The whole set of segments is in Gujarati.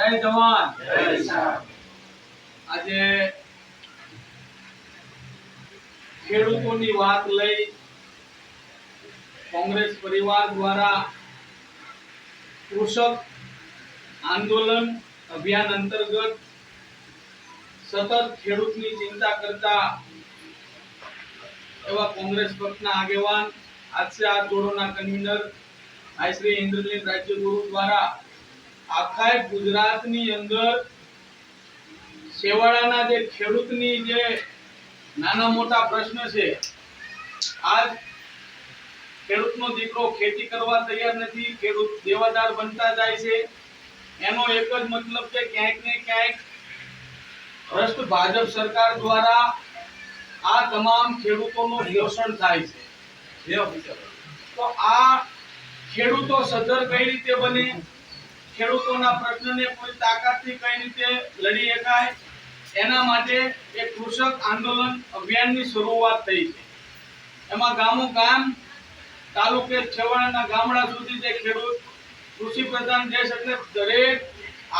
જય જવાન જય કિસાન। આજે ખેડૂતોની વાત લઈ કોંગ્રેસ પરિવાર દ્વારા કૃષક આંદોલન અભિયાન અંતર્ગત સતત ખેડૂતની ચિંતા કરતા એવા કોંગ્રેસ પક્ષના આગેવાન આશા આંદોલનના કન્વીનર ભાઈ શ્રી ઇન્દ્રજીત રાજ્યગુરુ દ્વારા આખા ગુજરાતની અંદર સેવાળાના જે ખેડૂતની જે નાના મોટા પ્રશ્ન છે, આજ ખેડૂતનો દીકરો ખેતી કરવા તૈયાર નથી, ખેડૂત દેવાદાર બનતા જાય છે। એનો એક જ મતલબ છે ક્યાંક ને ક્યાંક ભ્રષ્ટ ભાજપ સરકાર દ્વારા આ તમામ ખેડૂતોનું શોષણ થાય છે। તો આ ખેડૂતો સદ્ધર કઈ રીતે બને, ખેડૂતોના પ્રશ્નને કોઈ તાકાતથી કઈ રીતે લડી શકાય, એના માટે એક કૃષક આંદોલન અભિયાનની શરૂઆત થઈ છે। એમાં ગામો ગામ તાલુકે છેવાડાના ગામડા સુધી જે ખેડૂત કૃષિ પ્રધાન દેશ એટલે દરેક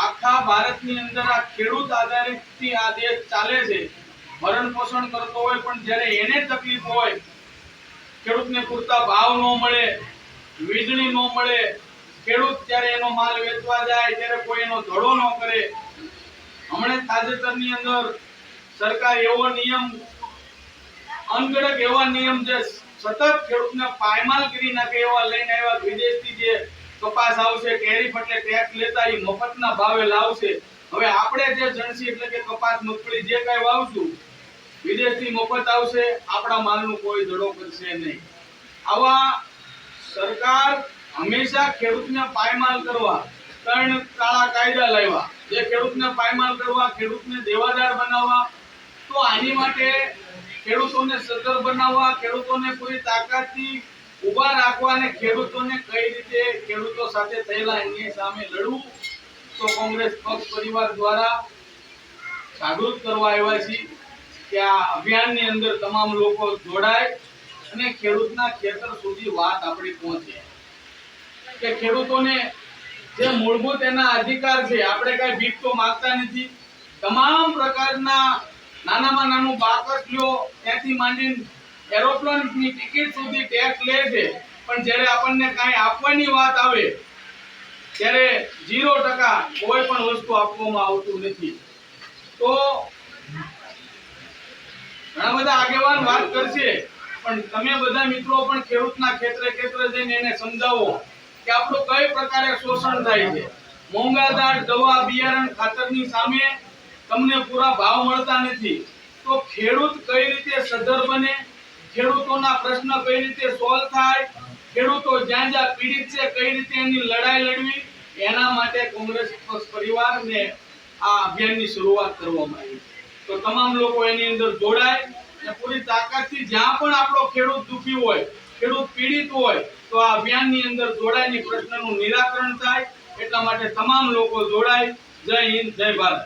આખા ભારતની અંદર આ ખેડૂત આધારિતથી આ દેશ ચાલે છે, ભરણ પોષણ કરતો હોય, પણ જ્યારે એને તકલીફ હોય, ખેડૂતને પૂરતા ભાવ ન મળે, વીજળી ન મળે, ખેડૂત જ્યારે એનો માલ વેચવા જાય ત્યારે કોઈ એનો ધડો ન કરે। હમણાં તાજેતરની અંદર સરકાર એવો નિયમ અનગઢ એવા નિયમ જે સતત ખેડૂતને પાયમાલ કરી નાખે એવા લઈને આવ્યા। વિદેશથી જે કપાસ આવશે, ટેરિફ એટલે ટેક્સ લેતા એ મફતના ભાવે લાવશે। હવે આપણે જે જણસી એટલે કે કપાસ મગફળી જે કઈ વાવશું વિદેશથી મફત આવશે, આપણા માલનું કોઈ ધડો કરશે નહીં। આવા સરકાર હંમેશા ખેડૂતને પાયમાલ કરવા ત્રણ કાળા કાયદા લાવ્યા, જે ખેડૂતને પાયમાલ કરવા, ખેડૂતને દેવાદાર બનાવવા। તો આની માટે ખેડૂતોને સદ્ધર બનાવવા, ખેડૂતોને પૂરી તાકાતથી ઉભા રાખવા અને ખેડૂતોને કઈ રીતે ખેડૂતો સાથે થયેલા અન્યાય સામે લડવું, તો કોંગ્રેસ પક્ષ પરિવાર દ્વારા જાગૃત કરવા આવ્યા છીએ કે આ અભિયાનની અંદર તમામ લોકો જોડાય અને ખેડૂતના ખેતર સુધી વાત આપણી પહોંચે, કે ખેડૂતોને જે મૂળભૂત એના અધિકાર છે, આપણે કઈ ભીખ તો માંગતા નથી। તમામ પ્રકારના નાનામાં નાનું બાકસ લ્યો ત્યાંથી માંડીને એરોપ્લેનની ટિકિટ સુધી ટેક્સ લે છે, પણ જ્યારે આપણને કાંઈ આપવાની વાત આવે ત્યારે 0% કોઈ પણ વસ્તુ આપવામાં આવતું નથી। તો ઘણા બધા આગેવાન વાત કરશે, પણ તમે બધા મિત્રો પણ ખેડૂતના ખેતરે જઈને એને સમજાવો કે આપણું કઈ પ્રકારે શોષણ થાય છે। મોંઘાદાર દવા, બિયારણ, ખાતરની સામે તમને પૂરા ભાવ મળતા નથી, તો ખેડૂત કઈ રીતે સદ્ધર બને, ખેડૂતોના પ્રશ્ન કઈ રીતે સોલ્વ થાય, ખેડૂતો જ્યાં જ્યાં પીડિત છે કઈ રીતે એની લડાઈ લડવી, એના માટે કોંગ્રેસ પક્ષ પરિવારને આ અભિયાનની શરૂઆત કરવામાં આવી છે। તો તમામ લોકો એની અંદર જોડાય અને પૂરી તાકાતથી જ્યાં પણ આપણો ખેડૂત દુખી હોય, ખેડૂત પીડિત હોય, તો આ અભિયાનની અંદર જોડાયની પ્રશ્નનું નિરાકરણ થાય, એટલા માટે તમામ લોકો જોડાય। જય હિન્દ, જય ભારત।